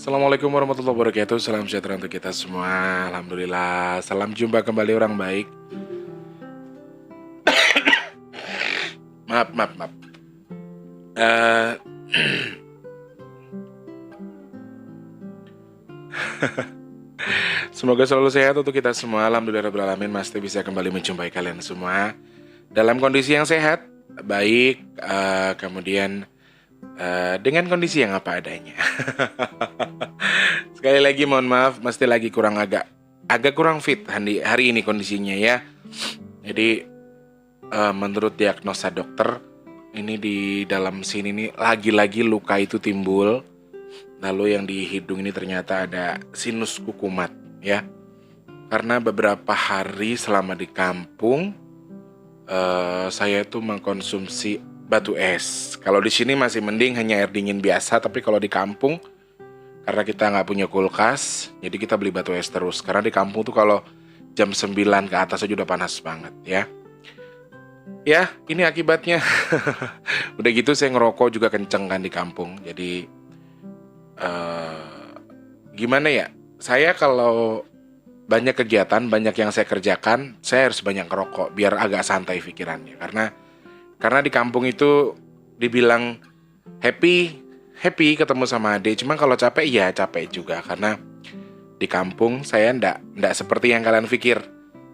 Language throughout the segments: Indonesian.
Assalamualaikum warahmatullahi wabarakatuh. Salam sejahtera untuk kita semua. Alhamdulillah. Salam jumpa kembali orang baik. Maaf. Eh, Semoga selalu sehat untuk kita semua. Alhamdulillahirrahmanirrahim. Mas Teh bisa kembali menjumpai kalian semua dalam kondisi yang sehat, baik, kemudian dengan kondisi yang apa adanya. Sekali lagi mohon maaf, mesti lagi agak kurang fit hari ini kondisinya ya. Jadi menurut diagnosa dokter, ini di dalam sini nih lagi-lagi luka itu timbul. Lalu yang di hidung ini ternyata ada sinus kukumat ya. Karena beberapa hari selama di kampung saya tuh mengkonsumsi batu es. Kalau di sini masih mending hanya air dingin biasa, tapi kalau di kampung karena kita nggak punya kulkas, jadi kita beli batu es terus. Karena di kampung tuh kalau jam 9 ke atas aja udah panas banget ya. Ya, ini akibatnya. Udah gitu saya ngerokok juga kenceng kan di kampung. Jadi gimana ya? Saya kalau banyak kegiatan, banyak yang saya kerjakan, saya harus banyak ngerokok biar agak santai pikirannya. Karena di kampung itu dibilang happy ketemu sama adik. Cuma kalau capek ya capek juga karena di kampung saya ndak seperti yang kalian pikir.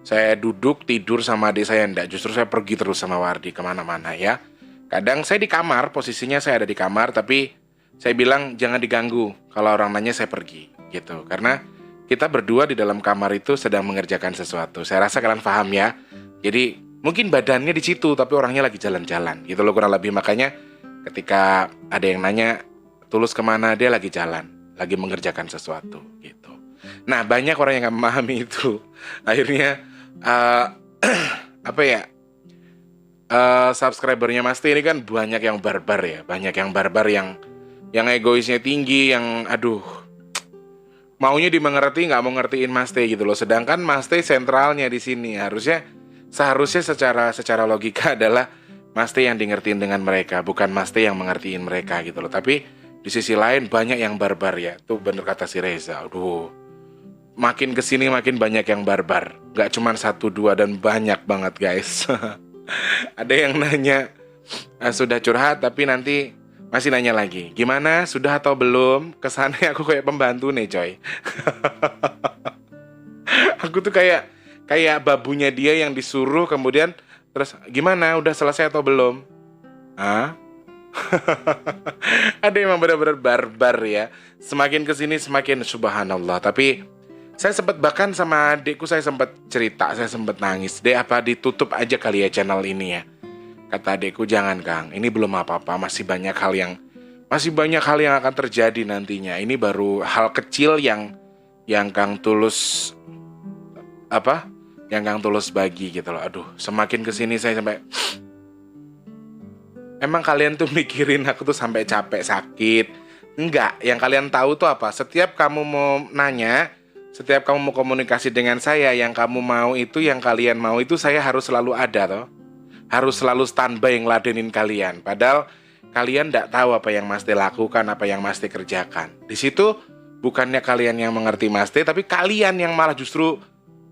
Saya duduk tidur sama adik saya ndak. Justru saya pergi terus sama Wardi kemana-mana ya. Kadang saya di kamar, posisinya saya ada di kamar, tapi saya bilang jangan diganggu. Kalau orang nanya saya pergi gitu. Karena kita berdua di dalam kamar itu sedang mengerjakan sesuatu. Saya rasa kalian paham ya. Jadi mungkin badannya di situ tapi orangnya lagi jalan-jalan gitu loh kurang lebih. Makanya ketika ada yang nanya Tulus kemana, dia lagi jalan, lagi mengerjakan sesuatu gitu. Nah banyak orang yang gak memahami itu. Akhirnya apa ya, subscribernya Mas T ini kan banyak yang barbar ya. Banyak yang barbar yang egoisnya tinggi, yang aduh maunya dimengerti nggak mau ngertiin Mas T gitu loh. Sedangkan Mas T sentralnya di sini seharusnya secara logika adalah Mas T yang di ngertiin dengan mereka, bukan Mas T yang mengertiin mereka gitu loh. Tapi di sisi lain banyak yang barbar ya. Tuh bener kata si Reza. Aduh, makin kesini makin banyak yang barbar. Gak cuma 1, 2 dan banyak banget guys. Ada yang nanya sudah curhat tapi nanti masih nanya lagi, gimana sudah atau belum? Kesannya aku kayak pembantu nih coy. Aku tuh kayak babunya dia yang disuruh kemudian terus gimana udah selesai atau belum? Hah? Ada yang benar-benar barbar ya. Semakin kesini semakin subhanallah. Tapi saya sempat bahkan sama adikku saya sempat cerita, saya sempat nangis. Dek apa ditutup aja kali ya channel ini ya. Kata adikku jangan Kang, ini belum apa-apa, masih banyak hal yang akan terjadi nantinya. Ini baru hal kecil yang Kang Tulus apa? Yang Kang Tulus bagi gitu loh. Aduh, semakin kesini saya sampai emang kalian tuh mikirin aku tuh sampai capek sakit? Enggak, yang kalian tahu tuh apa? Setiap kamu mau nanya, setiap kamu mau komunikasi dengan saya, yang kamu mau itu, yang kalian mau itu saya harus selalu ada toh. Harus selalu standby ngeladenin kalian. Padahal kalian tidak tahu apa yang Mas T lakukan, apa yang Mas T kerjakan. Di situ bukannya kalian yang mengerti Mas T, tapi kalian yang malah justru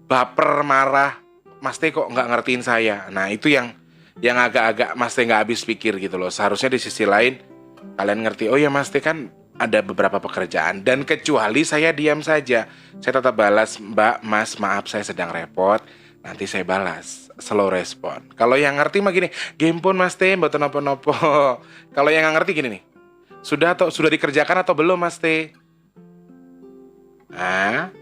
baper, marah. Mas T kok nggak ngertiin saya. Nah itu yang agak-agak Mas T nggak habis pikir gitu loh. Seharusnya di sisi lain kalian ngerti. Oh ya Mas T kan ada beberapa pekerjaan dan kecuali saya diam saja, saya tetap balas, Mbak, Mas, maaf saya sedang repot. Nanti saya balas, slow respon. Kalau yang ngerti mah gini, game pun Mas T, mboten nopo-nopo. Kalau yang nggak ngerti gini nih, sudah dikerjakan atau belum Mas T? Ah,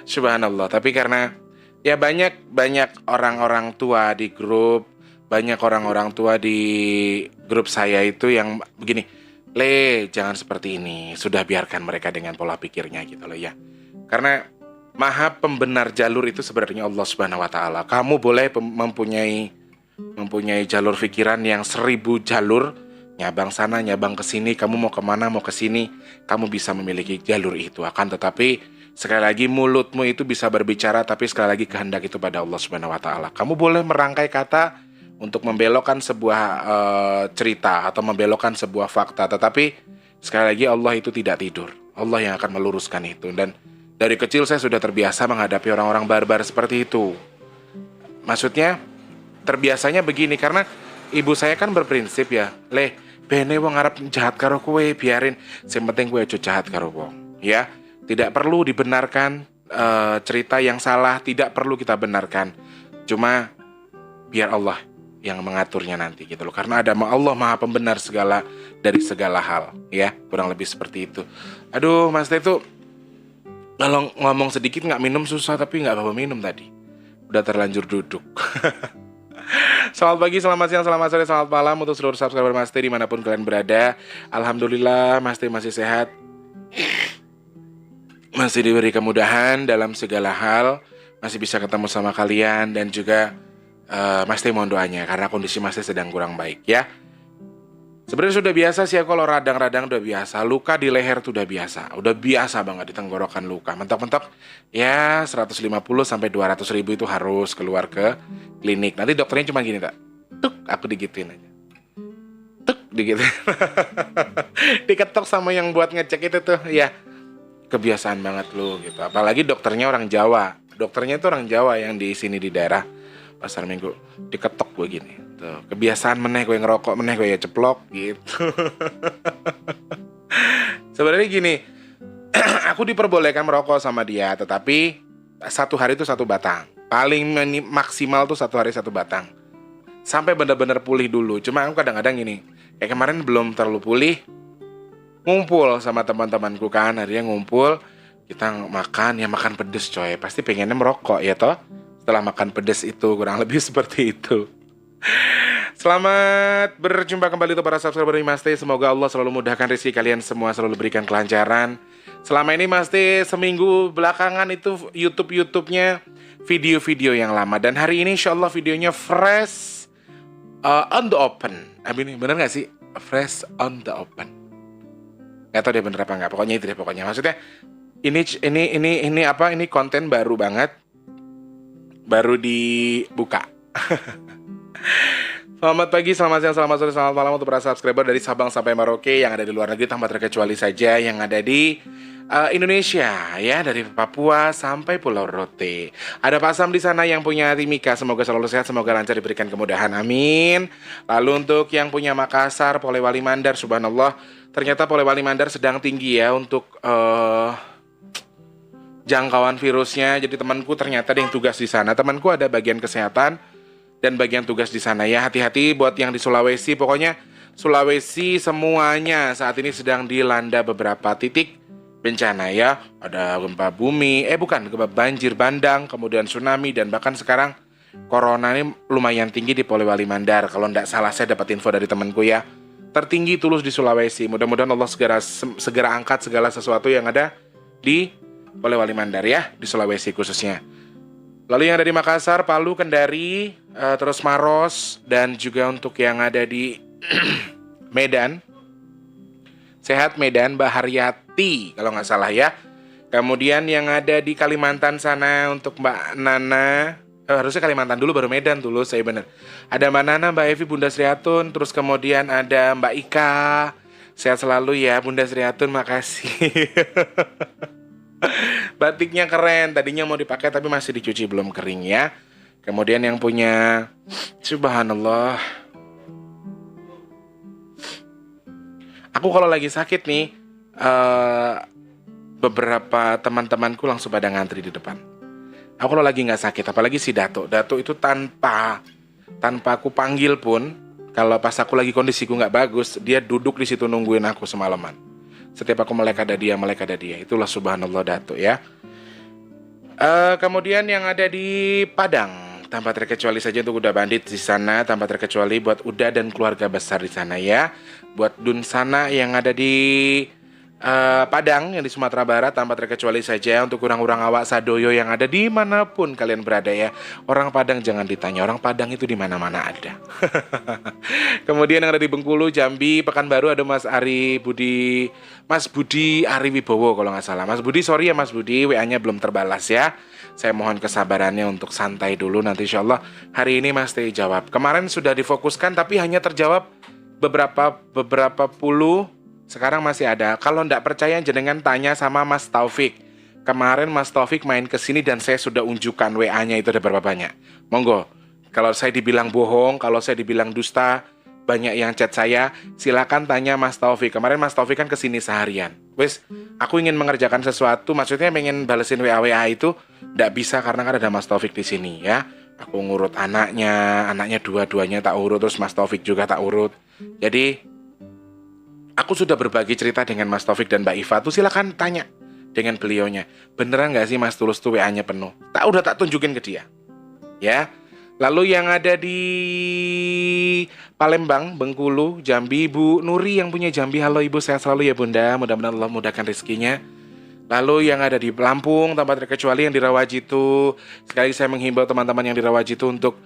subhanallah. Tapi karena ya banyak orang-orang tua di grup, banyak orang-orang tua di grup saya itu yang begini, Le, jangan seperti ini. Sudah biarkan mereka dengan pola pikirnya gitu loh ya. Karena Maha pembenar jalur itu sebenarnya Allah Subhanahu wa taala. Kamu boleh mempunyai jalur pikiran yang 1000 jalur, nyabang sana, nyabang ke sini, kamu mau kemana, mau ke sini, kamu bisa memiliki jalur itu. Akan tetapi sekali lagi mulutmu itu bisa berbicara, tapi sekali lagi kehendak itu pada Allah Subhanahu wa taala. Kamu boleh merangkai kata untuk membelokkan sebuah cerita atau membelokkan sebuah fakta, tetapi Sekali lagi, Allah itu tidak tidur. Allah yang akan meluruskan itu. Dan dari kecil saya sudah terbiasa menghadapi orang-orang barbar seperti itu. Maksudnya terbiasanya begini, karena ibu saya kan berprinsip ya, leh bene wong arep jahat karo kowe, biarin, sing penting kowe aja jahat karo wong, ya. Tidak perlu dibenarkan cerita yang salah, tidak perlu kita benarkan. Cuma biar Allah yang mengaturnya nanti gitu loh. Karena ada Allah Maha Pembenar dari segala hal, ya. Kurang lebih seperti itu. Aduh, Mas Teh itu kalau ngomong sedikit nggak minum susah, tapi nggak apa-apa minum tadi. Udah terlanjur duduk. Selamat pagi, selamat siang, selamat sore, selamat malam untuk seluruh subscriber Mas Teh dimanapun kalian berada. Alhamdulillah Mas Teh masih sehat, masih diberi kemudahan dalam segala hal, masih bisa ketemu sama kalian. Dan juga Mas Teh mohon doanya karena kondisi Mas Teh sedang kurang baik, ya. Sebenarnya sudah biasa sih ya, kalau radang-radang udah biasa, luka di leher tuh udah biasa banget di tenggorokan luka. Mentok-mentok ya 150 sampai 200 ribu itu harus keluar ke klinik. Nanti dokternya cuma gini, tak, tuk, aku digituin aja, tuk, digituin. Diketok sama yang buat ngecek itu tuh, ya kebiasaan banget lu gitu. Apalagi dokternya orang Jawa, dokternya itu orang Jawa yang di sini di daerah Pasar Minggu, diketok gue gini tuh, kebiasaan meneh gue ngerokok, meneh gue ya ceplok gitu. Sebenarnya gini, aku diperbolehkan merokok sama dia, tetapi satu hari itu 1 batang, paling maksimal tuh 1 hari 1 batang, sampai benar-benar pulih dulu. Cuma aku kadang-kadang gini, kayak kemarin belum terlalu pulih, ngumpul sama teman-temanku kan, akhirnya ngumpul, kita makan pedes coy, pasti pengennya merokok ya toh. Setelah makan pedes itu, kurang lebih seperti itu. Selamat berjumpa kembali untuk para subscriber Mas Teh. Semoga Allah selalu mudahkan rezeki kalian semua, selalu berikan kelancaran. Selama ini Mas Teh seminggu belakangan itu YouTube-nya video-video yang lama, dan hari ini insya Allah videonya fresh on the open. Ini bener gak sih? Fresh on the open. Gak tau dia bener apa enggak. Pokoknya itu deh pokoknya. Maksudnya ini konten baru banget. Baru dibuka. Selamat pagi, selamat siang, selamat sore, selamat malam untuk para subscriber dari Sabang sampai Merauke yang ada di luar negeri tanpa terkecuali saja yang ada di Indonesia, ya, dari Papua sampai Pulau Rote. Ada Pak Sam di sana yang punya Timika, semoga selalu sehat, semoga lancar, diberikan kemudahan, amin. Lalu untuk yang punya Makassar, Polewali Mandar, subhanallah, ternyata Polewali Mandar sedang tinggi ya untuk jangkauan virusnya. Jadi temanku ternyata ada yang tugas di sana. Temanku ada bagian kesehatan dan bagian tugas di sana ya. Hati-hati buat yang di Sulawesi. Pokoknya Sulawesi semuanya saat ini sedang dilanda beberapa titik bencana ya. Ada gempa bumi, gempa banjir bandang, kemudian tsunami, dan bahkan sekarang corona ini lumayan tinggi di Polewali Mandar. Kalau tidak salah saya dapat info dari temanku ya. Tertinggi Tulus di Sulawesi. Mudah-mudahan Allah segera angkat segala sesuatu yang ada di Polewali Mandar ya, di Sulawesi khususnya. Lalu yang ada di Makassar, Palu, Kendari, terus Maros, dan juga untuk yang ada di Medan, sehat Medan, Mbak Haryati kalau nggak salah ya. Kemudian yang ada di Kalimantan sana untuk Mbak Nana, harusnya Kalimantan dulu baru Medan dulu, saya bener. Ada Mbak Nana, Mbak Evi, Bunda Sriatun, terus kemudian ada Mbak Ika, sehat selalu ya Bunda Sriatun, makasih. Batiknya keren, tadinya mau dipakai tapi masih dicuci belum kering ya. Kemudian yang punya, subhanallah, aku kalau lagi sakit nih, beberapa teman-temanku langsung pada ngantri di depan. Aku kalau lagi nggak sakit, apalagi si Dato itu tanpa aku panggil pun, kalau pas aku lagi kondisiku nggak bagus, dia duduk di situ nungguin aku semalaman. Setiap aku melek ada dia. Itulah subhanallah Dato ya. Kemudian yang ada di Padang, tanpa terkecuali saja untuk Uda Bandit di sana, tanpa terkecuali buat Uda dan keluarga besar di sana ya. Buat Dun sana yang ada di Padang, yang di Sumatera Barat, tanpa terkecuali saja untuk orang-orang awak Sadoyo yang ada dimanapun kalian berada ya. Orang Padang jangan ditanya, orang Padang itu di mana-mana ada. Kemudian yang ada di Bengkulu, Jambi, Pekanbaru ada Mas Budi Ari Wibowo kalau nggak salah. Mas Budi, sorry ya Mas Budi, WA-nya belum terbalas ya. Saya mohon kesabarannya untuk santai dulu, nanti insya Allah hari ini Mas Teh jawab. Kemarin sudah difokuskan tapi hanya terjawab beberapa puluh Sekarang masih ada. Kalau ndak percaya jenengan tanya sama Mas Taufik. Kemarin Mas Taufik main ke sini dan saya sudah unjukkan WA-nya itu ada berapa banyak. Monggo. Kalau saya dibilang bohong, kalau saya dibilang dusta, banyak yang chat saya, silakan tanya Mas Taufik. Kemarin Mas Taufik kan kesini seharian. Wes, aku ingin mengerjakan sesuatu, maksudnya pengen balesin WA itu, ndak bisa karena kan ada Mas Taufik di sini ya. Aku ngurut anaknya dua-duanya tak urut, terus Mas Taufik juga tak urut. Jadi, aku sudah berbagi cerita dengan Mas Taufik dan Mbak Iva tuh silakan tanya dengan beliaunya. Beneran nggak sih Mas Tulus tuh WA-nya penuh? Udah tak tunjukin ke dia. Ya. Lalu yang ada di Palembang, Bengkulu, Jambi, Bu Nuri yang punya Jambi. Halo Ibu, sehat selalu ya Bunda. Mudah-mudahan Allah mudahkan rezekinya. Lalu yang ada di Lampung, tanpa terkecuali yang di Rawajitu. Sekali lagi saya menghimbau teman-teman yang di Rawajitu untuk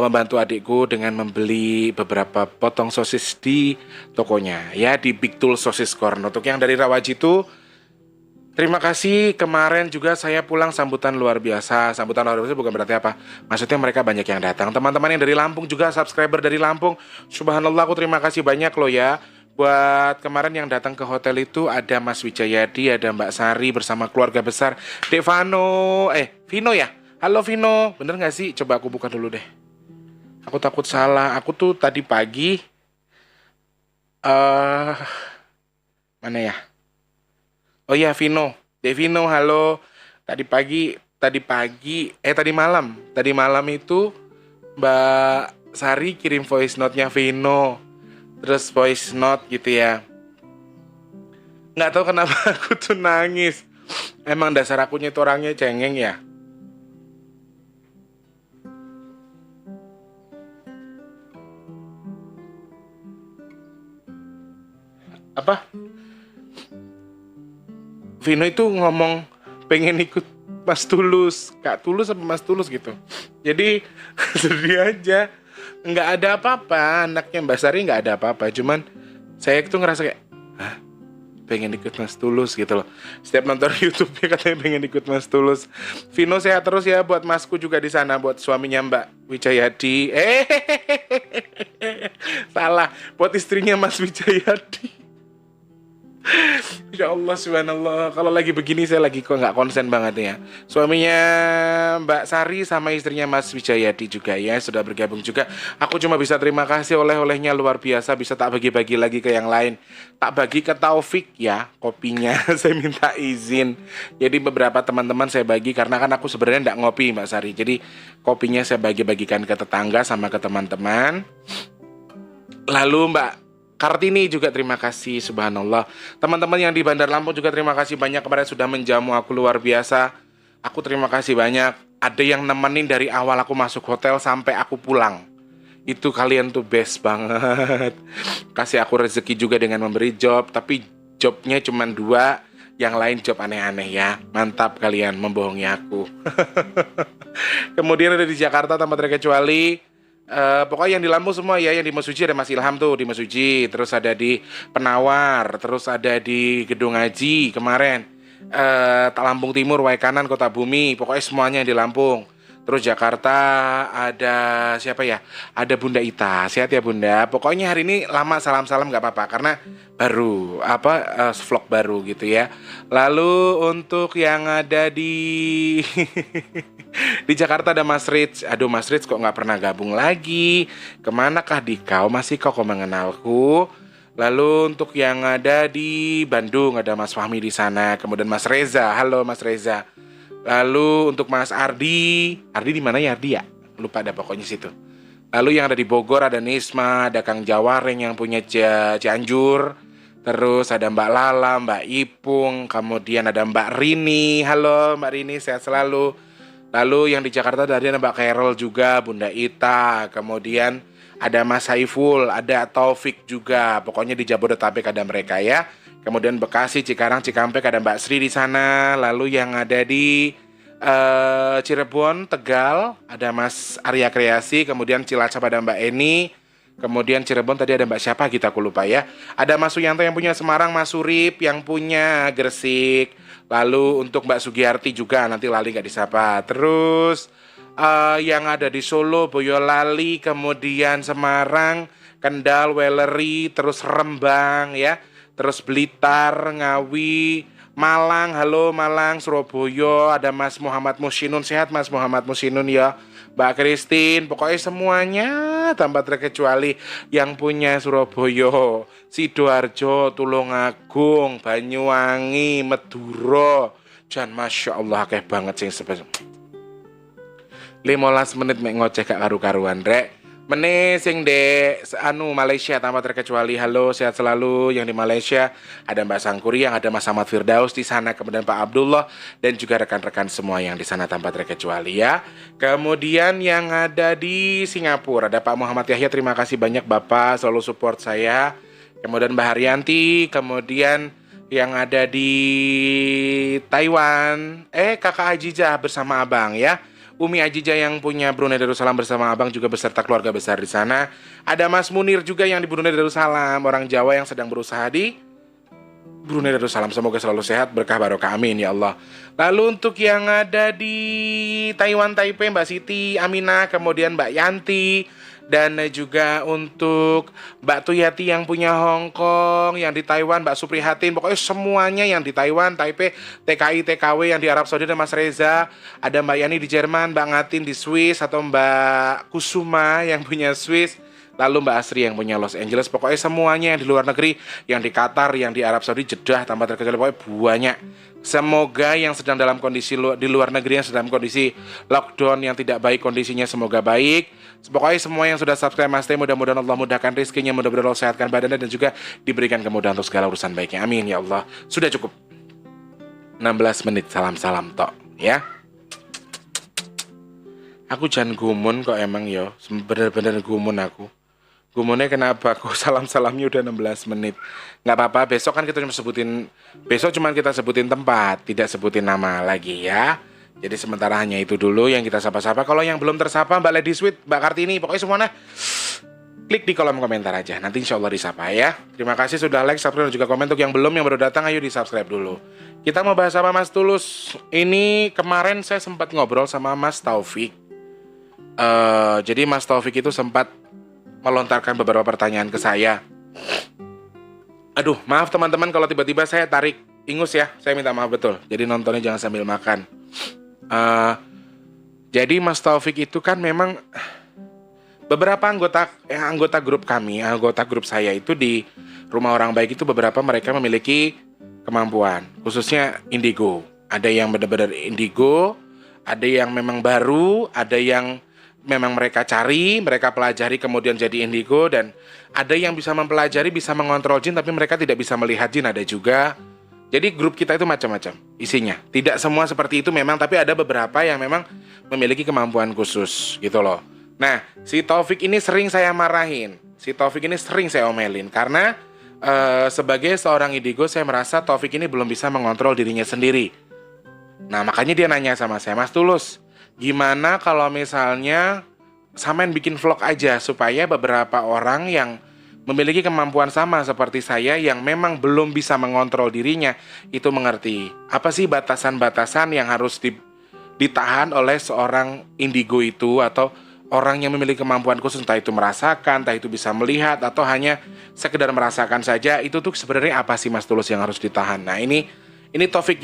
membantu adikku dengan membeli beberapa potong sosis di tokonya. Ya, di Big Tool Sosis Corn. Untuk yang dari Rawajitu, terima kasih. Kemarin juga saya pulang sambutan luar biasa. Sambutan luar biasa bukan berarti apa. Maksudnya mereka banyak yang datang. Teman-teman yang dari Lampung juga, subscriber dari Lampung. Subhanallah, aku terima kasih banyak loh ya. Buat kemarin yang datang ke hotel itu ada Mas Wijayadi, ada Mbak Sari bersama keluarga besar. Dek Vano, Vino ya? Halo Vino, bener gak sih? Coba aku buka dulu deh. Aku takut salah. Aku tuh tadi pagi, mana ya? Oh iya Vino, Devino, halo. Tadi malam itu Mbak Sari kirim voice note-nya Vino, terus voice note gitu ya. Nggak tahu kenapa aku tuh nangis. Emang dasar akunya itu orangnya cengeng ya. Apa? Vino itu ngomong pengen ikut Mas Tulus, Kak Tulus apa Mas Tulus gitu. Jadi sedih aja. Nggak ada apa-apa, anaknya Mbak Sari nggak ada apa-apa. Cuman saya tuh ngerasa kayak, hah? Pengen ikut Mas Tulus gitu loh. Setiap nonton YouTube-nya katanya pengen ikut Mas Tulus. Vino sehat terus ya buat Masku juga di sana, buat suaminya Mbak Wijayadi. Salah, buat istrinya Mas Wijayadi. Ya Allah, subhanallah. Kalau lagi begini saya lagi kok nggak konsen banget ya. Suaminya Mbak Sari sama istrinya Mas Wijayadi juga ya sudah bergabung juga. Aku cuma bisa terima kasih, oleh-olehnya luar biasa, bisa tak bagi-bagi lagi ke yang lain. Tak bagi ke Taufik ya kopinya. Saya minta izin. Jadi beberapa teman-teman saya bagi karena kan aku sebenarnya nggak ngopi Mbak Sari. Jadi kopinya saya bagi-bagikan ke tetangga sama ke teman-teman. Lalu Mbak Kartini juga terima kasih, subhanallah. Teman-teman yang di Bandar Lampung juga terima kasih banyak kemarin sudah menjamu aku luar biasa. Aku terima kasih banyak. Ada yang nemenin dari awal aku masuk hotel sampai aku pulang. Itu kalian tuh best banget. Kasih aku rezeki juga dengan memberi job, tapi jobnya cuma 2, yang lain job aneh-aneh ya. Mantap kalian membohongi aku. Kemudian ada di Jakarta tanpa terkecuali. Pokoknya yang di Lampung semua ya, yang di Mesuji ada Mas Ilham tuh di Mesuji, terus ada di Penawar, terus ada di Gedung Haji kemarin, tak Lampung Timur, Waikanan, Kota Bumi, pokoknya semuanya yang di Lampung. Terus Jakarta ada siapa ya? Ada Bunda Ita, sehat ya Bunda. Pokoknya hari ini lama salam-salam nggak apa-apa karena baru vlog baru gitu ya. Lalu untuk yang ada di di Jakarta ada Mas Rich. Aduh Mas Rich kok nggak pernah gabung lagi? Kemanakah kau? Masih kau mengenalku? Lalu untuk yang ada di Bandung ada Mas Fahmi di sana. Kemudian Mas Reza. Halo Mas Reza. Lalu untuk Mas Ardi di mana ya Ardi ya? Lupa ada pokoknya situ. Lalu yang ada di Bogor ada Nisma, ada Kang Jawareng yang punya Cianjur. Terus ada Mbak Lala, Mbak Ipung, kemudian ada Mbak Rini. Halo Mbak Rini, sehat selalu. Lalu yang di Jakarta tadi ada Mbak Carol juga, Bunda Ita. Kemudian ada Mas Saiful, ada Taufik juga. Pokoknya di Jabodetabek ada mereka ya. Kemudian Bekasi, Cikarang, Cikampek ada Mbak Sri di sana. Lalu yang ada di Cirebon, Tegal ada Mas Arya Kreasi. Kemudian Cilacap ada Mbak Eni. Kemudian Cirebon tadi ada Mbak siapa kita aku lupa ya. Ada Mas Suyanto yang punya Semarang, Mas Surip yang punya Gresik. Lalu untuk Mbak Sugiyarti juga nanti lali gak disapa. Terus yang ada di Solo, Boyolali, kemudian Semarang, Kendal, Weleri, terus Rembang ya. terus Blitar, Ngawi, Malang, halo Malang, Surabaya, ada Mas Muhammad Musinun, sehat Mas Muhammad Musinun ya, Mbak Christine, pokoknya semuanya tanpa terkecuali yang punya Surabaya, Sidoarjo, Tulungagung, Banyuwangi, Madura, jan Masya Allah akeh banget sing 15 menit mek ngoceh gak karu-karuan rek. Mene sing de Malaysia tanpa terkecuali, halo sehat selalu yang di Malaysia, ada Mbak Sangkuri, yang ada Mas Ahmad Firdaus di sana, kemudian Pak Abdullah dan juga rekan-rekan semua yang di sana tanpa terkecuali ya. Kemudian yang ada di Singapura ada Pak Muhammad Yahya, terima kasih banyak Bapak selalu support saya. Kemudian Mbak Haryanti, kemudian yang ada di Taiwan, Kakak Ajijah bersama Abang ya. Umi Ajijah yang punya Brunei Darussalam bersama Abang juga beserta keluarga besar di sana. Ada Mas Munir juga yang di Brunei Darussalam, orang Jawa yang sedang berusaha di Brunei Darussalam. Semoga selalu sehat, berkah barokah, amin ya Allah. Lalu untuk yang ada di Taiwan Taipei, Mbak Siti Aminah, kemudian Mbak Yanti, dan juga untuk Mbak Tuyati yang punya Hong Kong, yang di Taiwan Mbak Suprihatin, pokoknya semuanya yang di Taiwan, Taipei, TKI, TKW yang di Arab Saudi ada Mas Reza, ada Mbak Yani di Jerman, Mbak Ngatin di Swiss, atau Mbak Kusuma yang punya Swiss, lalu Mbak Asri yang punya Los Angeles, pokoknya semuanya yang di luar negeri, yang di Qatar, yang di Arab Saudi, Jeddah, tanpa terkecuali, pokoknya banyak. Semoga yang sedang dalam kondisi di luar negeri, yang sedang kondisi lockdown yang tidak baik kondisinya, semoga baik. Pokoknya semua yang sudah subscribe Mas Teh, mudah-mudahan Allah mudahkan rezekinya, mudah-mudahan Allah sehatkan badannya, dan juga diberikan kemudahan untuk segala urusan baiknya, amin ya Allah. Sudah cukup 16 menit, salam-salam tok ya. Aku jangan gumun kok emang yo, bener-bener gumun aku. Gumunnya kenapa kok salam-salamnya udah 16 menit. Nggak apa-apa, besok kan kita cuma sebutin tempat, tidak sebutin nama lagi ya. Jadi sementara hanya itu dulu yang kita sapa-sapa. Kalau yang belum tersapa, Mbak Lady Sweet, Mbak Kartini, pokoknya semuanya klik di kolom komentar aja. Nanti insya Allah disapa ya. Terima kasih sudah like, subscribe, dan juga komen. Untuk yang belum, yang baru datang, ayo di subscribe dulu. Kita mau bahas apa Mas Tulus? Ini kemarin saya sempat ngobrol sama Mas Taufik. Jadi Mas Taufik itu sempat melontarkan beberapa pertanyaan ke saya. Aduh, maaf teman-teman kalau tiba-tiba saya tarik ingus ya. Saya minta maaf betul. Jadi nontonnya jangan sambil makan. Jadi Mas Taufik itu kan memang beberapa anggota grup kami, anggota grup saya itu di Rumah Orang Baik itu beberapa mereka memiliki kemampuan, khususnya indigo. Ada yang benar-benar indigo, ada yang memang baru, ada yang memang mereka cari, mereka pelajari kemudian jadi indigo, dan ada yang bisa mempelajari, bisa mengontrol jin tapi mereka tidak bisa melihat jin, ada juga. Jadi grup kita itu macam-macam isinya. Tidak semua seperti itu memang, tapi ada beberapa yang memang memiliki kemampuan khusus gitu loh. Nah, si Taufik ini sering saya marahin, si Taufik ini sering saya omelin karena sebagai seorang indigo saya merasa Taufik ini belum bisa mengontrol dirinya sendiri. Nah, makanya dia nanya sama saya, Mas Tulus, gimana kalau misalnya sampean bikin vlog aja supaya beberapa orang yang memiliki kemampuan sama seperti saya yang memang belum bisa mengontrol dirinya itu mengerti apa sih batasan-batasan yang harus ditahan oleh seorang indigo itu, atau orang yang memiliki kemampuan khusus, entah itu merasakan, entah itu bisa melihat, atau hanya sekedar merasakan saja, itu tuh sebenarnya apa sih Mas Tulus yang harus ditahan. Nah ini topik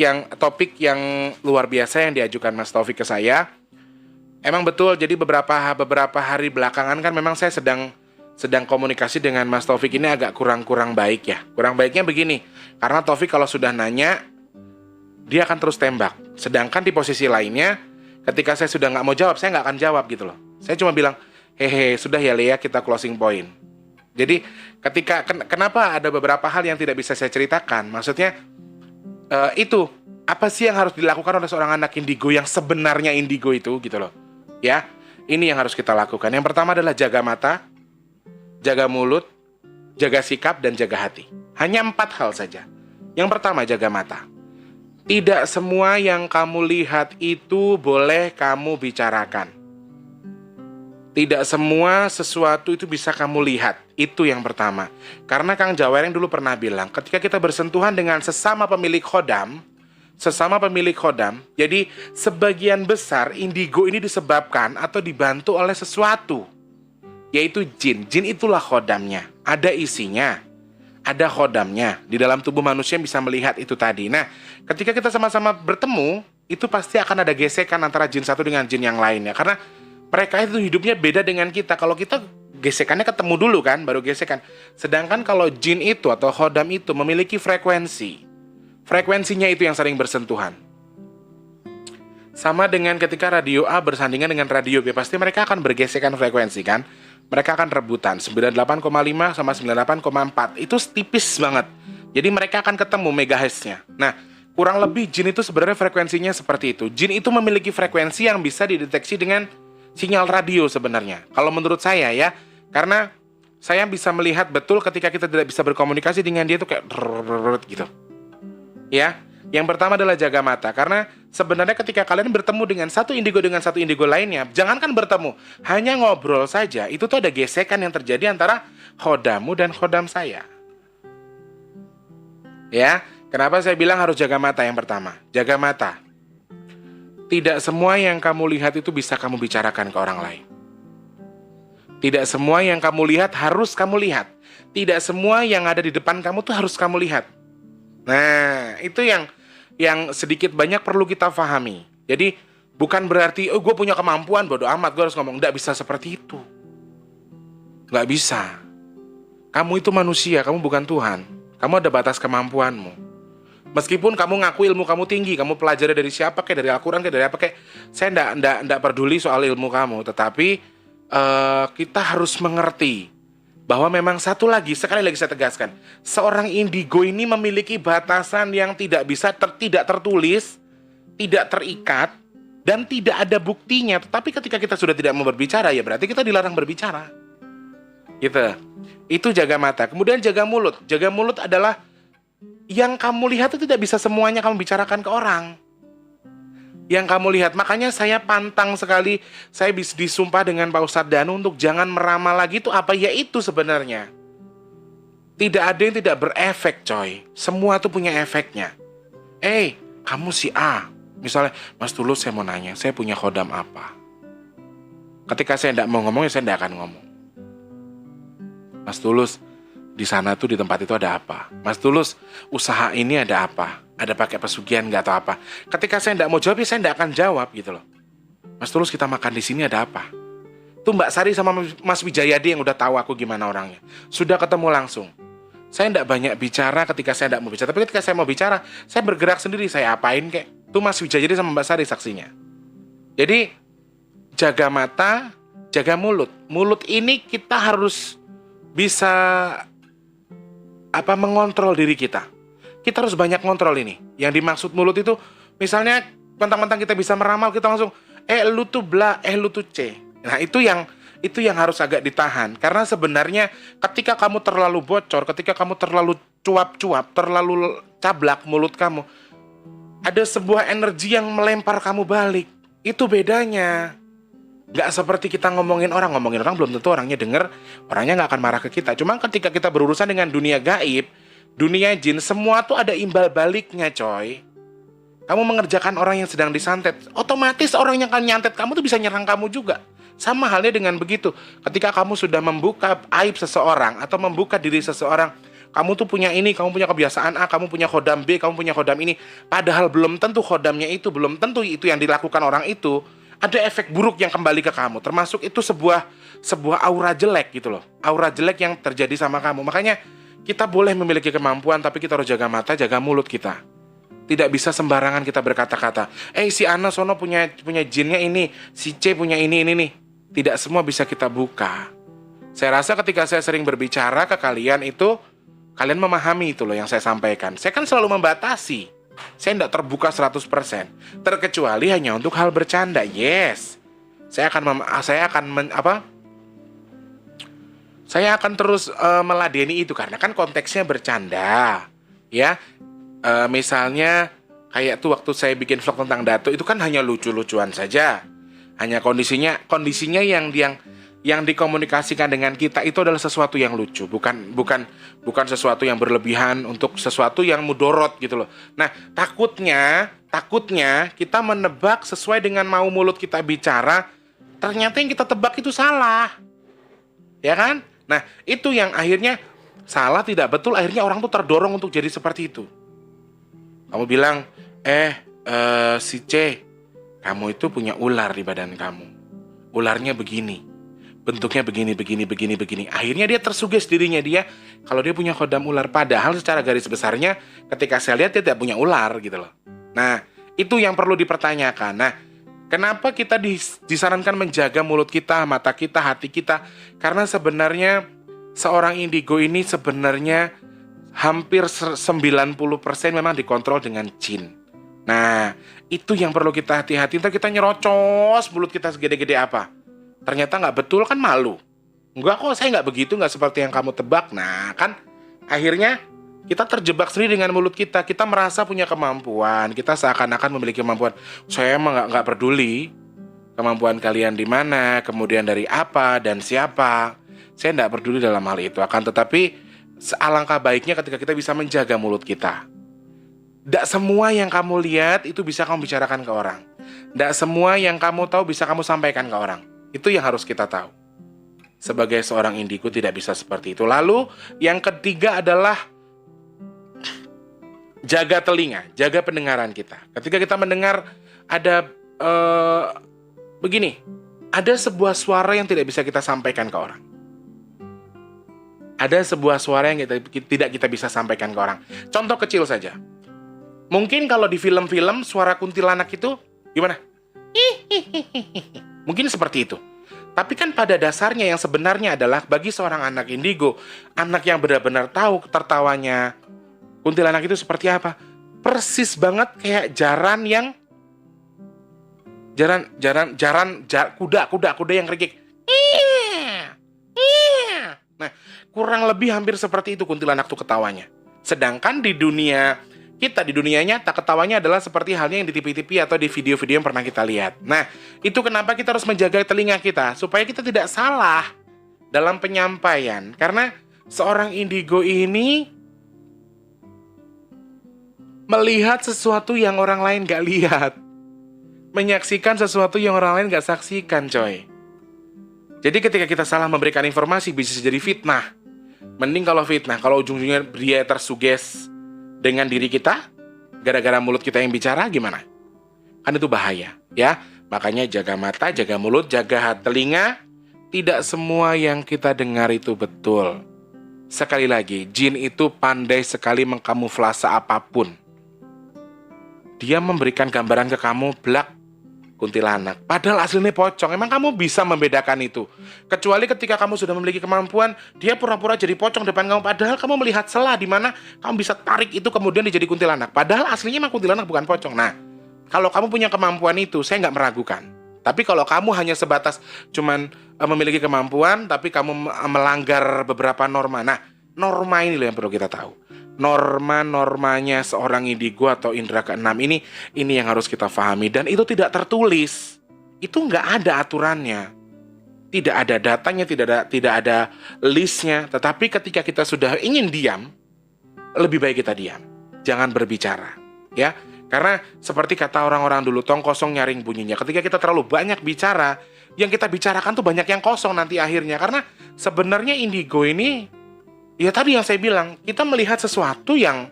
yang luar biasa yang diajukan Mas Taufik ke saya. Emang betul, jadi beberapa hari belakangan kan memang saya sedang komunikasi dengan Mas Taufik ini agak kurang baik ya. Kurang baiknya begini, karena Taufik kalau sudah nanya, dia akan terus tembak. Sedangkan di posisi lainnya, ketika saya sudah nggak mau jawab, saya nggak akan jawab gitu loh. Saya cuma bilang, hehe, sudah ya Lea, kita closing point. Jadi kenapa ada beberapa hal yang tidak bisa saya ceritakan? Maksudnya, itu, apa sih yang harus dilakukan oleh seorang anak indigo yang sebenarnya indigo itu gitu loh. Ya, ini yang harus kita lakukan. Yang pertama adalah jaga mata, jaga mulut, jaga sikap, dan jaga hati. Hanya 4 hal saja. Yang pertama, jaga mata. Tidak semua yang kamu lihat itu boleh kamu bicarakan. Tidak semua sesuatu itu bisa kamu lihat. Itu yang pertama. Karena Kang Jawereng dulu pernah bilang, ketika kita bersentuhan dengan sesama pemilik khodam, jadi sebagian besar indigo ini disebabkan atau dibantu oleh sesuatu, yaitu jin. Jin itulah khodamnya. Ada isinya, ada khodamnya. Di dalam tubuh manusia bisa melihat itu tadi. Nah, ketika kita sama-sama bertemu, itu pasti akan ada gesekan antara jin satu dengan jin yang lainnya. Karena mereka itu hidupnya beda dengan kita. Kalau kita gesekannya ketemu dulu kan, baru gesekan. Sedangkan kalau jin itu atau khodam itu memiliki frekuensi. Frekuensinya itu yang sering bersentuhan. Sama dengan ketika radio A bersandingan dengan radio B, pasti mereka akan bergesekan frekuensi kan. Mereka akan rebutan 98,5 sama 98,4. Itu tipis banget. Jadi mereka akan ketemu megahertznya. Nah, kurang lebih jin itu sebenarnya frekuensinya seperti itu. Jin itu memiliki frekuensi yang bisa dideteksi dengan sinyal radio sebenarnya. Kalau menurut saya ya, karena saya bisa melihat betul ketika kita tidak bisa berkomunikasi dengan dia itu kayak gitu. Ya, yang pertama adalah jaga mata. Karena sebenarnya ketika kalian bertemu dengan satu indigo lainnya, jangankan bertemu, hanya ngobrol saja, itu tuh ada gesekan yang terjadi antara khodamu dan khodam saya. Ya, kenapa saya bilang harus jaga mata yang pertama? Jaga mata. Tidak semua yang kamu lihat itu bisa kamu bicarakan ke orang lain. Tidak semua yang kamu lihat harus kamu lihat. Tidak semua yang ada di depan kamu tuh harus kamu lihat. Nah, itu yang sedikit banyak perlu kita pahami. Jadi, bukan berarti, oh gue punya kemampuan, bodo amat, gue harus ngomong. Nggak bisa seperti itu. Nggak bisa. Kamu itu manusia, kamu bukan Tuhan. Kamu ada batas kemampuanmu. Meskipun kamu ngaku ilmu kamu tinggi, kamu pelajari dari siapa, kayak dari Al-Quran, kayak dari apa, kayak saya nggak peduli soal ilmu kamu. Tetapi, kita harus mengerti bahwa memang satu lagi, sekali lagi saya tegaskan, seorang indigo ini memiliki batasan yang tidak bisa tidak tertulis, tidak terikat, dan tidak ada buktinya. Tetapi ketika kita sudah tidak mau berbicara, ya berarti kita dilarang berbicara. Gitu. Itu jaga mata. Kemudian jaga mulut. Jaga mulut adalah yang kamu lihat itu tidak bisa semuanya kamu bicarakan ke orang. Yang kamu lihat, makanya saya pantang sekali, saya bisa disumpah dengan Pak Ustadz Danu untuk jangan meramal lagi itu apa ya itu sebenarnya. Tidak ada yang tidak berefek coy, semua tuh punya efeknya. Kamu si A, misalnya Mas Tulus saya mau nanya, saya punya khodam apa? Ketika saya tidak mau ngomong, ya saya tidak akan ngomong. Mas Tulus, di sana tuh di tempat itu ada apa? Mas Tulus, usaha ini ada apa? Ada pakai pesugihan nggak atau apa? Ketika saya tidak mau jawab, ya saya tidak akan jawab gitu loh. Mas Tulus, kita makan di sini ada apa? Tuh Mbak Sari sama Mas Wijayadi yang udah tahu aku gimana orangnya. Sudah ketemu langsung. Saya tidak banyak bicara ketika saya tidak mau bicara. Tapi ketika saya mau bicara, saya bergerak sendiri. Saya apain kayak? Tuh Mas Wijayadi sama Mbak Sari saksinya. Jadi, jaga mata, jaga mulut. Mulut ini kita harus bisa mengontrol diri kita. Kita harus banyak ngontrol ini. Yang dimaksud mulut itu, misalnya mentang-mentang kita bisa meramal, kita langsung lu tuh bla, lu tuh c. Nah, itu yang harus agak ditahan. Karena sebenarnya ketika kamu terlalu bocor, ketika kamu terlalu cuap-cuap, terlalu cablak mulut kamu, ada sebuah energi yang melempar kamu balik. Itu bedanya. Gak seperti kita ngomongin orang belum tentu orangnya denger, orangnya gak akan marah ke kita. Cuma ketika kita berurusan dengan dunia gaib, dunia jin, semua tuh ada imbal baliknya coy. Kamu mengerjakan orang yang sedang disantet, otomatis orang yang akan nyantet kamu tuh bisa nyerang kamu juga. Sama halnya dengan begitu. Ketika kamu sudah membuka aib seseorang atau membuka diri seseorang, kamu tuh punya ini, kamu punya kebiasaan A, kamu punya khodam B, kamu punya khodam ini. Padahal belum tentu khodamnya itu, belum tentu itu yang dilakukan orang itu. Ada efek buruk yang kembali ke kamu. Termasuk itu sebuah aura jelek gitu loh. Aura jelek yang terjadi sama kamu. Makanya kita boleh memiliki kemampuan, tapi kita harus jaga mata, jaga mulut kita. Tidak bisa sembarangan kita berkata-kata. Si Ana sono punya jinnya ini, si C punya ini nih. Tidak semua bisa kita buka. Saya rasa ketika saya sering berbicara ke kalian itu, kalian memahami itu loh yang saya sampaikan. Saya kan selalu membatasi. Saya tidak terbuka 100%. Terkecuali hanya untuk hal bercanda. Yes. Saya akan terus meladeni itu karena kan konteksnya bercanda. Ya. Misalnya kayak tuh waktu saya bikin vlog tentang Datuk itu kan hanya lucu-lucuan saja. Hanya kondisinya yang dikomunikasikan dengan kita itu adalah sesuatu yang lucu, bukan sesuatu yang berlebihan untuk sesuatu yang mudorot gitu loh. Nah, takutnya kita menebak sesuai dengan mau mulut kita bicara, ternyata yang kita tebak itu salah. Ya kan? Nah, itu yang akhirnya salah, tidak betul, akhirnya orang tuh terdorong untuk jadi seperti itu. Kamu bilang, si C, kamu itu punya ular di badan kamu. Ularnya begini, bentuknya begini. Akhirnya dia tersuges dirinya dia, kalau dia punya khodam ular. Padahal secara garis besarnya, ketika saya lihat dia tidak punya ular gitu loh. Nah, itu yang perlu dipertanyakan. Nah, kenapa kita disarankan menjaga mulut kita, mata kita, hati kita? Karena sebenarnya seorang indigo ini sebenarnya hampir 90% memang dikontrol dengan jin. Nah, itu yang perlu kita hati-hati. Ntar kita nyerocos mulut kita segede-gede apa. Ternyata nggak betul kan malu. Enggak kok, saya nggak begitu, nggak seperti yang kamu tebak. Nah, kan akhirnya kita terjebak sendiri dengan mulut kita. Kita merasa punya kemampuan. Kita seakan-akan memiliki kemampuan. Saya emang nggak peduli kemampuan kalian di mana, kemudian dari apa dan siapa. Saya nggak peduli dalam hal itu. Akan tetapi alangkah baiknya ketika kita bisa menjaga mulut kita. Tidak semua yang kamu lihat itu bisa kamu bicarakan ke orang. Tidak semua yang kamu tahu bisa kamu sampaikan ke orang. Itu yang harus kita tahu. Sebagai seorang indigo tidak bisa seperti itu. Lalu yang ketiga adalah jaga telinga, jaga pendengaran kita. Ketika kita mendengar ada begini, ada sebuah suara yang tidak bisa kita sampaikan ke orang. Ada sebuah suara yang tidak kita bisa sampaikan ke orang. Contoh kecil saja. Mungkin kalau di film-film suara kuntilanak itu gimana? Mungkin seperti itu. Tapi kan pada dasarnya yang sebenarnya adalah bagi seorang anak indigo, anak yang benar-benar tahu tertawanya kuntilanak itu seperti apa. Persis banget kayak kuda yang kerikik. Nah, kurang lebih hampir seperti itu kuntilanak tuh ketawanya. Sedangkan di dunia nyata ketawanya adalah seperti halnya yang di TV-TV atau di video-video yang pernah kita lihat. Nah, itu kenapa kita harus menjaga telinga kita supaya kita tidak salah dalam penyampaian. Karena seorang indigo ini melihat sesuatu yang orang lain gak lihat, menyaksikan sesuatu yang orang lain gak saksikan, coy. Jadi ketika kita salah memberikan informasi bisa jadi fitnah. Mending kalau fitnah, kalau ujung-ujungnya dia tersuges dengan diri kita, gara-gara mulut kita yang bicara, gimana? Kan itu bahaya, ya. Makanya jaga mata, jaga mulut, jaga telinga. Tidak semua yang kita dengar itu betul. Sekali lagi, jin itu pandai sekali mengkamuflase apapun. Dia memberikan gambaran ke kamu, blak, kuntilanak. Padahal aslinya pocong. Emang kamu bisa membedakan itu? Kecuali ketika kamu sudah memiliki kemampuan, dia pura-pura jadi pocong depan kamu. Padahal kamu melihat celah di mana kamu bisa tarik itu kemudian dijadi kuntilanak. Padahal aslinya emang kuntilanak bukan pocong. Nah, kalau kamu punya kemampuan itu, saya nggak meragukan. Tapi kalau kamu hanya sebatas cuman memiliki kemampuan, tapi kamu melanggar beberapa norma. Nah, norma ini loh yang perlu kita tahu. Norma-normanya seorang indigo atau indera keenam ini yang harus kita pahami. Dan itu tidak tertulis. Itu nggak ada aturannya. Tidak ada datanya, tidak ada listnya. Tetapi ketika kita sudah ingin diam, lebih baik kita diam. Jangan berbicara. Ya, karena seperti kata orang-orang dulu, tong kosong nyaring bunyinya. Ketika kita terlalu banyak bicara, yang kita bicarakan tuh banyak yang kosong nanti akhirnya. Karena sebenarnya indigo ini, ya tadi yang saya bilang, kita melihat sesuatu yang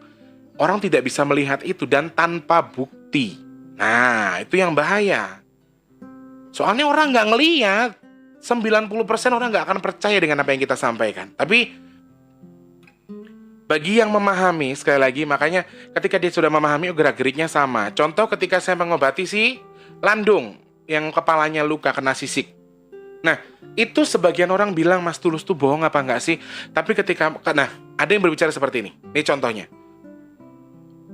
orang tidak bisa melihat itu dan tanpa bukti. Nah, itu yang bahaya. Soalnya orang nggak ngelihat. 90% orang nggak akan percaya dengan apa yang kita sampaikan. Tapi bagi yang memahami, sekali lagi, makanya ketika dia sudah memahami, gerak-geriknya sama. Contoh ketika saya mengobati si Landung yang kepalanya luka kena sisik. Nah, itu sebagian orang bilang Mas Tulus tuh bohong apa enggak sih? Tapi ketika, nah, ada yang berbicara seperti ini. Ini contohnya.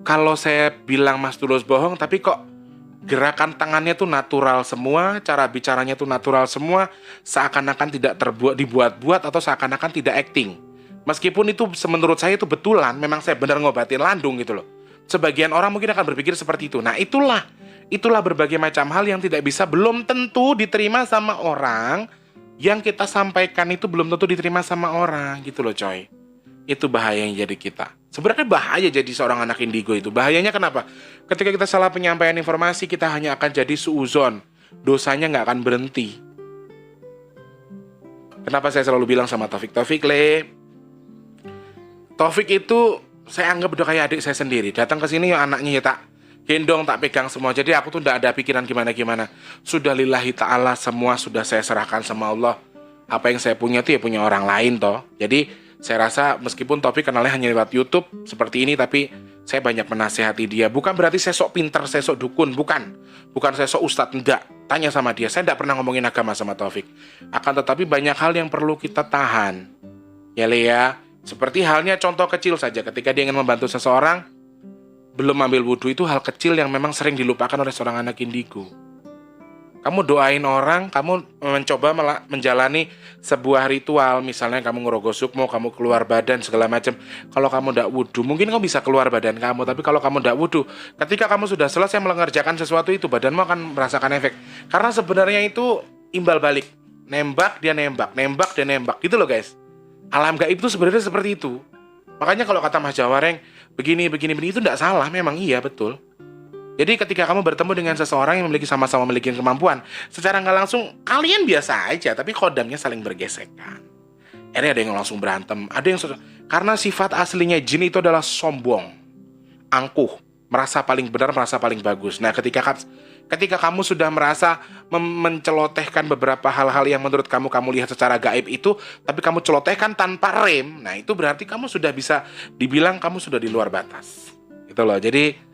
Kalau saya bilang Mas Tulus bohong, tapi kok gerakan tangannya tuh natural semua, cara bicaranya tuh natural semua, seakan-akan tidak dibuat-buat atau seakan-akan tidak acting. Meskipun itu menurut saya itu betulan, memang saya benar ngobatin Landung gitu loh. Sebagian orang mungkin akan berpikir seperti itu. Nah, itulah berbagai macam hal yang tidak bisa, belum tentu diterima sama orang. Yang kita sampaikan itu belum tentu diterima sama orang gitu loh, coy. Itu bahaya yang jadi kita. Sebenarnya bahaya jadi seorang anak indigo itu. Bahayanya kenapa? Ketika kita salah penyampaian informasi, kita hanya akan jadi suuzon. Dosanya nggak akan berhenti. Kenapa saya selalu bilang sama Taufik, Le, Taufik itu saya anggap udah kayak adik saya sendiri. Datang ke sini ya anaknya ya tak gendong, tak pegang semua. Jadi aku tuh nggak ada pikiran gimana-gimana. Sudah lillahi ta'ala, semua sudah saya serahkan sama Allah. Apa yang saya punya tuh ya punya orang lain toh. Jadi saya rasa meskipun Taufik kenalnya hanya lewat YouTube seperti ini, tapi saya banyak menasehati dia. Bukan berarti saya sok pinter, saya sok dukun, bukan. Bukan saya sok ustadz, enggak. Tanya sama dia, saya enggak pernah ngomongin agama sama Taufik. Akan tetapi banyak hal yang perlu kita tahan. Ya Lea, seperti halnya contoh kecil saja ketika dia ingin membantu seseorang, belum ambil wudhu itu hal kecil yang memang sering dilupakan oleh seorang anak indigo. Kamu doain orang, kamu mencoba menjalani sebuah ritual, misalnya kamu ngerogoh sukmo, kamu keluar badan segala macam. Kalau kamu ndak wudhu, mungkin kamu bisa keluar badan kamu, tapi kalau kamu ndak wudhu, ketika kamu sudah selesai mengerjakan sesuatu itu, badanmu akan merasakan efek. Karena sebenarnya itu imbal balik, nembak dia nembak gitu loh guys. Alam gaib itu sebenarnya seperti itu. Makanya kalau kata Mas Jawareng, begini itu ndak salah, memang iya betul. Jadi ketika kamu bertemu dengan seseorang yang sama-sama memiliki kemampuan, secara nggak langsung kalian biasa aja, tapi kodamnya saling bergesekan. Akhirnya ada yang langsung berantem, ada yang karena sifat aslinya jin itu adalah sombong, angkuh, merasa paling benar, merasa paling bagus. Nah, ketika kamu sudah merasa mencelotehkan beberapa hal-hal yang menurut kamu lihat secara gaib itu, tapi kamu celotehkan tanpa rem, nah itu berarti kamu sudah bisa dibilang kamu sudah di luar batas. Gitu loh. Jadi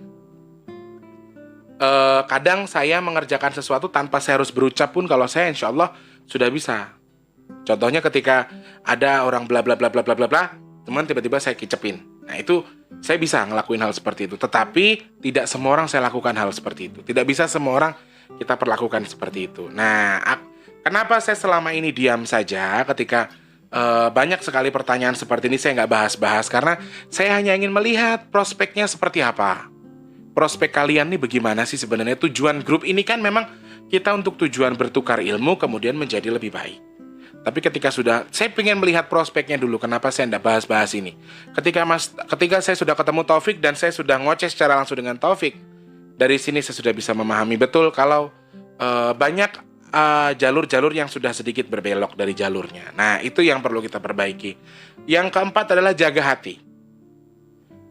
kadang saya mengerjakan sesuatu tanpa saya harus berucap pun, kalau saya insya Allah sudah bisa. Contohnya ketika ada orang bla bla bla bla bla bla bla, teman tiba-tiba saya kicepin. Nah itu saya bisa ngelakuin hal seperti itu. Tetapi tidak semua orang saya lakukan hal seperti itu. Tidak bisa semua orang kita perlakukan seperti itu. Nah, kenapa saya selama ini diam saja ketika banyak sekali pertanyaan seperti ini saya nggak bahas-bahas, karena saya hanya ingin melihat prospeknya seperti apa. Prospek kalian nih bagaimana sih sebenarnya? Tujuan grup ini kan memang kita untuk tujuan bertukar ilmu kemudian menjadi lebih baik. Tapi ketika saya pengen melihat prospeknya dulu, kenapa saya tidak bahas-bahas ini? Ketika saya sudah ketemu Taufik dan saya sudah ngoceh secara langsung dengan Taufik, dari sini saya sudah bisa memahami betul kalau banyak jalur-jalur yang sudah sedikit berbelok dari jalurnya. Nah, itu yang perlu kita perbaiki. Yang keempat adalah jaga hati.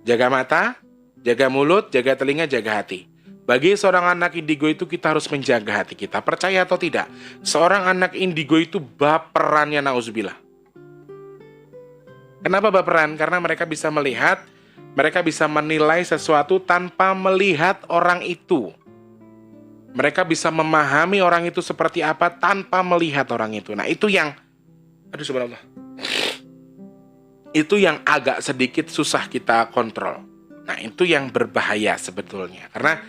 Jaga mata, jaga mulut, jaga telinga, jaga hati. Bagi seorang anak indigo itu kita harus menjaga hati kita. Percaya atau tidak, seorang anak indigo itu baperannya nauzubillah. Kenapa baperan? Karena mereka bisa melihat, mereka bisa menilai sesuatu tanpa melihat orang itu. Mereka bisa memahami orang itu seperti apa tanpa melihat orang itu. Nah itu yang, aduh subhanallah, itu yang agak sedikit susah kita kontrol. Nah itu yang berbahaya sebetulnya. Karena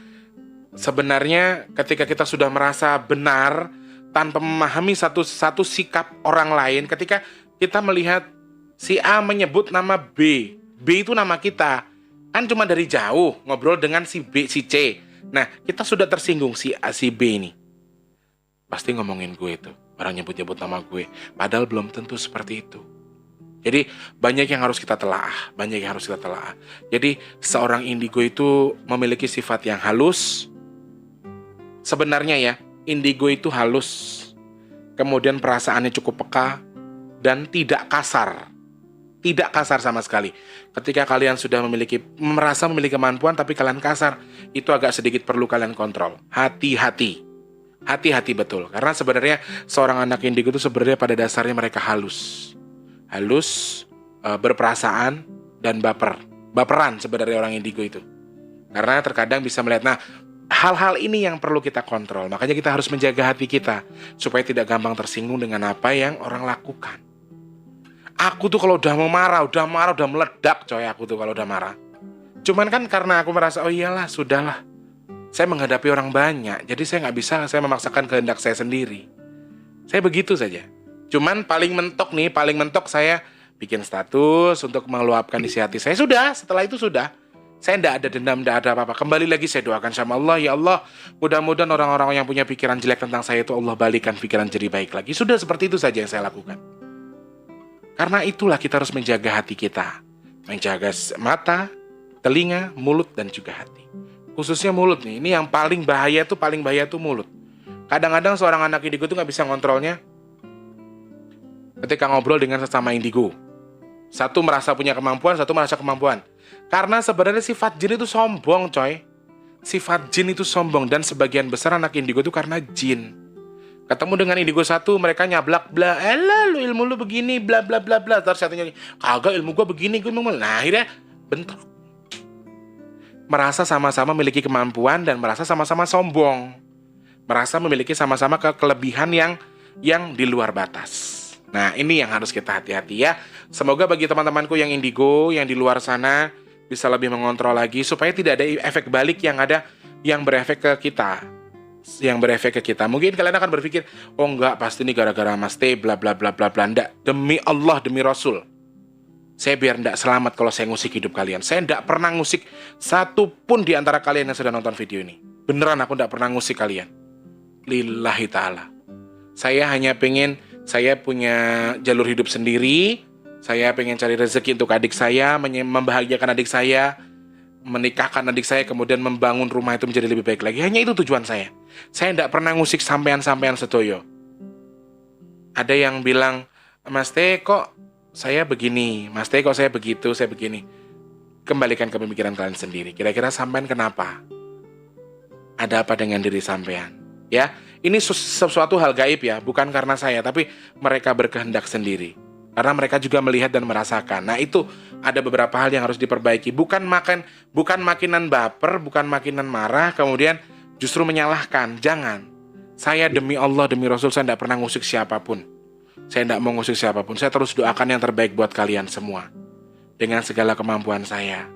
sebenarnya ketika kita sudah merasa benar tanpa memahami satu sikap orang lain, ketika kita melihat si A menyebut nama B itu nama kita, kan cuma dari jauh ngobrol dengan si B, si C. Nah kita sudah tersinggung si A, si B ini pasti ngomongin gue itu, orang nyebut-nyebut nama gue, padahal belum tentu seperti itu. Jadi banyak yang harus kita telaah, Jadi seorang indigo itu memiliki sifat yang halus. Sebenarnya ya, indigo itu halus. Kemudian perasaannya cukup peka dan tidak kasar. Tidak kasar sama sekali. Ketika kalian sudah merasa memiliki kemampuan tapi kalian kasar, itu agak sedikit perlu kalian kontrol. Hati-hati betul. Karena sebenarnya seorang anak indigo itu sebenarnya pada dasarnya mereka halus, berperasaan, dan baperan sebenarnya orang indigo itu. Karena terkadang bisa melihat, nah hal-hal ini yang perlu kita kontrol. Makanya kita harus menjaga hati kita supaya tidak gampang tersinggung dengan apa yang orang lakukan. Aku tuh kalau udah mau marah, udah meledak coy, aku tuh kalau udah marah. Cuman kan karena aku merasa, oh iyalah, sudahlah, saya menghadapi orang banyak, jadi saya nggak bisa saya memaksakan kehendak saya sendiri. Saya begitu saja. Cuman paling mentok saya bikin status untuk meluapkan isi hati saya. Setelah itu sudah. Saya tidak ada dendam, tidak ada apa-apa. Kembali lagi saya doakan sama Allah, ya Allah, mudah-mudahan orang-orang yang punya pikiran jelek tentang saya itu Allah balikan pikiran jadi baik lagi. Sudah, seperti itu saja yang saya lakukan. Karena itulah kita harus menjaga hati kita. Menjaga mata, telinga, mulut, dan juga hati. Khususnya mulut nih. Ini yang paling bahaya tuh mulut. Kadang-kadang seorang anak indigo tuh nggak bisa ngontrolnya. Ketika ngobrol dengan sesama indigo, Satu merasa punya kemampuan, satu merasa kemampuan. Karena sebenarnya sifat jin itu sombong, coy. Sifat jin itu sombong, dan sebagian besar anak indigo itu karena jin. Ketemu dengan indigo satu, mereka nyablak, bla, lu ilmu lu begini, bla bla bla bla. Terus satunya, kagak, ilmu gua begini, gue mau. Nah, akhirnya bentrok. Merasa sama-sama memiliki kemampuan dan merasa sama-sama sombong. Merasa memiliki sama-sama kelebihan yang di luar batas. Nah, ini yang harus kita hati-hati ya. Semoga bagi teman-temanku yang indigo, yang di luar sana, bisa lebih mengontrol lagi supaya tidak ada efek balik yang berefek ke kita. Mungkin kalian akan berpikir, oh enggak, pasti ini gara-gara Mas T, bla bla bla bla bla. Enggak, demi Allah, demi Rasul. Saya biar enggak selamat kalau saya ngusik hidup kalian. Saya enggak pernah ngusik satu pun di antara kalian yang sudah nonton video ini. Beneran aku enggak pernah ngusik kalian. Lillahi ta'ala. Saya hanya pengen, saya punya jalur hidup sendiri. Saya pengen cari rezeki untuk adik saya, membahagiakan adik saya, menikahkan adik saya, kemudian membangun rumah itu menjadi lebih baik lagi. Hanya itu tujuan saya. Saya tidak pernah ngusik sampean-sampean sedoyo. Ada yang bilang, Mas T kok saya begini, Mas T kok saya begitu, saya begini. Kembalikan ke pemikiran kalian sendiri. Kira-kira sampean kenapa? Ada apa dengan diri sampean? Ya, ini sesuatu hal gaib ya, bukan karena saya, tapi mereka berkehendak sendiri. Karena mereka juga melihat dan merasakan. Nah, itu ada beberapa hal yang harus diperbaiki. Bukan makinan baper, bukan makinan marah, kemudian justru menyalahkan. Jangan. Saya demi Allah, demi Rasul, saya tidak pernah ngusik siapapun. Saya tidak mau ngusik siapapun. Saya terus doakan yang terbaik buat kalian semua. Dengan segala kemampuan saya.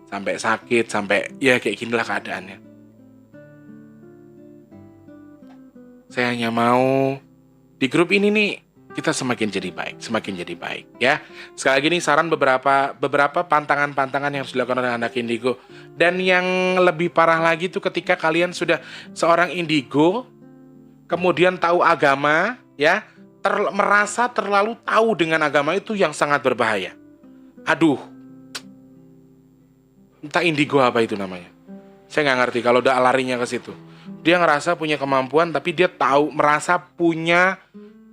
Sampai sakit, sampai ya kayak ginilah keadaannya. Saya hanya mau di grup ini nih, kita semakin jadi baik ya. Sekali lagi nih saran beberapa pantangan-pantangan yang harus dilakukan oleh anak indigo. Dan yang lebih parah lagi tuh ketika kalian sudah seorang indigo, kemudian tahu agama ya, merasa terlalu tahu dengan agama, itu yang sangat berbahaya. Aduh, entah indigo apa itu namanya, saya nggak ngerti kalau udah larinya ke situ. Dia ngerasa punya kemampuan, tapi dia merasa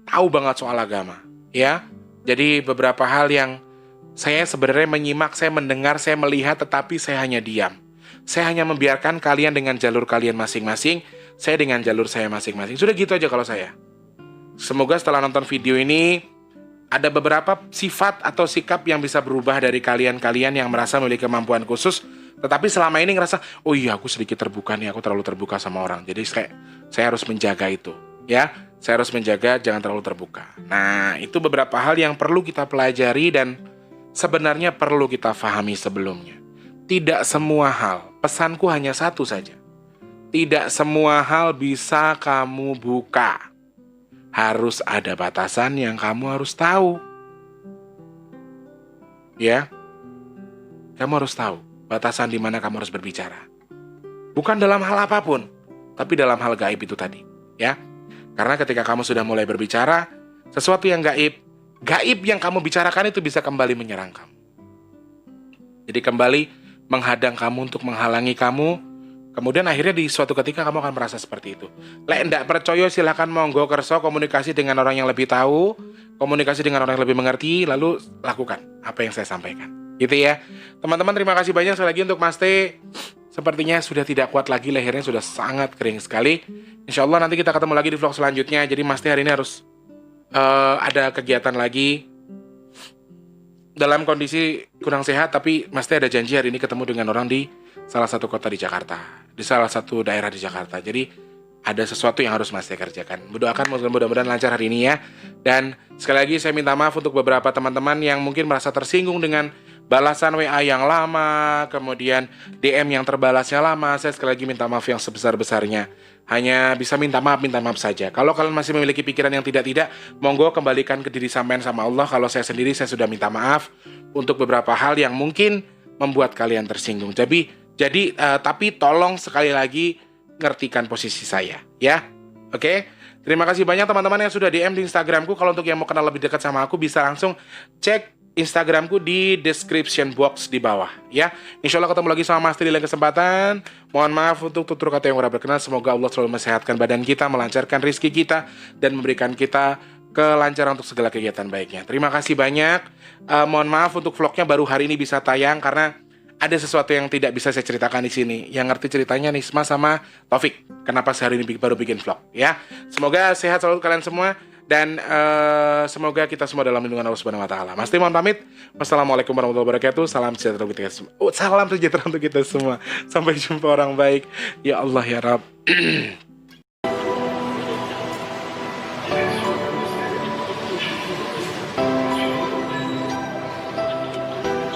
tahu banget soal agama, ya. Jadi beberapa hal yang saya sebenarnya menyimak, saya mendengar, saya melihat, tetapi saya hanya diam. Saya hanya membiarkan kalian dengan jalur kalian masing-masing, saya dengan jalur saya masing-masing. Sudah gitu aja kalau saya. Semoga setelah nonton video ini, ada beberapa sifat atau sikap yang bisa berubah dari kalian-kalian yang merasa memiliki kemampuan khusus, tetapi selama ini ngerasa, oh iya aku sedikit terbuka nih, aku terlalu terbuka sama orang. Jadi saya harus menjaga itu, ya. Saya harus menjaga jangan terlalu terbuka. Nah, itu beberapa hal yang perlu kita pelajari dan sebenarnya perlu kita pahami sebelumnya. Tidak semua hal, pesanku hanya satu saja. Tidak semua hal bisa kamu buka. Harus ada batasan yang kamu harus tahu. Ya, kamu harus tahu batasan di mana kamu harus berbicara. Bukan dalam hal apapun, tapi dalam hal gaib itu tadi, ya. Karena ketika kamu sudah mulai berbicara, sesuatu yang gaib yang kamu bicarakan itu bisa kembali menyerang kamu. Jadi kembali menghadang kamu untuk menghalangi kamu. Kemudian akhirnya di suatu ketika kamu akan merasa seperti itu. Lek ndak percaya silahkan monggo kerso komunikasi dengan orang yang lebih tahu, komunikasi dengan orang yang lebih mengerti, lalu lakukan apa yang saya sampaikan. Gitu ya. Teman-teman, terima kasih banyak sekali lagi untuk Mas T. Sepertinya sudah tidak kuat lagi, lehernya sudah sangat kering sekali. Insya Allah nanti kita ketemu lagi di vlog selanjutnya. Jadi Mas T hari ini harus ada kegiatan lagi dalam kondisi kurang sehat, tapi Mas T ada janji hari ini ketemu dengan orang di salah satu kota di Jakarta, di salah satu daerah di Jakarta. Jadi ada sesuatu yang harus Mas T kerjakan. Mudah-mudahan lancar hari ini ya. Dan sekali lagi saya minta maaf untuk beberapa teman-teman yang mungkin merasa tersinggung dengan balasan WA yang lama, kemudian DM yang terbalasnya lama. Saya sekali lagi minta maaf yang sebesar-besarnya. Hanya bisa minta maaf saja. Kalau kalian masih memiliki pikiran yang tidak-tidak, monggo kembalikan ke diri sampean sama Allah. Kalau saya sendiri, saya sudah minta maaf untuk beberapa hal yang mungkin membuat kalian tersinggung. Tapi tolong sekali lagi ngertikan posisi saya, ya. Oke? Terima kasih banyak teman-teman yang sudah DM di Instagramku. Kalau untuk yang mau kenal lebih dekat sama aku, bisa langsung cek Instagramku di description box di bawah, ya. Insya Allah ketemu lagi sama Mas T di lain kesempatan. Mohon maaf untuk tutur kata yang kurang berkenan. Semoga Allah selalu mesehatkan badan kita, melancarkan rezeki kita, dan memberikan kita kelancaran untuk segala kegiatan baiknya. Terima kasih banyak. Mohon maaf untuk vlognya baru hari ini bisa tayang karena ada sesuatu yang tidak bisa saya ceritakan di sini. Yang ngerti ceritanya Nisma sama Taufik. Kenapa sehari ini baru bikin vlog ya. Semoga sehat selalu kalian semua dan semoga kita semua dalam lindungan Allah Subhanahu wa taala. Mas Tim mohon pamit. Wassalamualaikum warahmatullahi wabarakatuh. Salam sejahtera untuk kita semua. Salam sejahtera untuk kita semua. Sampai jumpa orang baik. Ya Allah ya Rabb.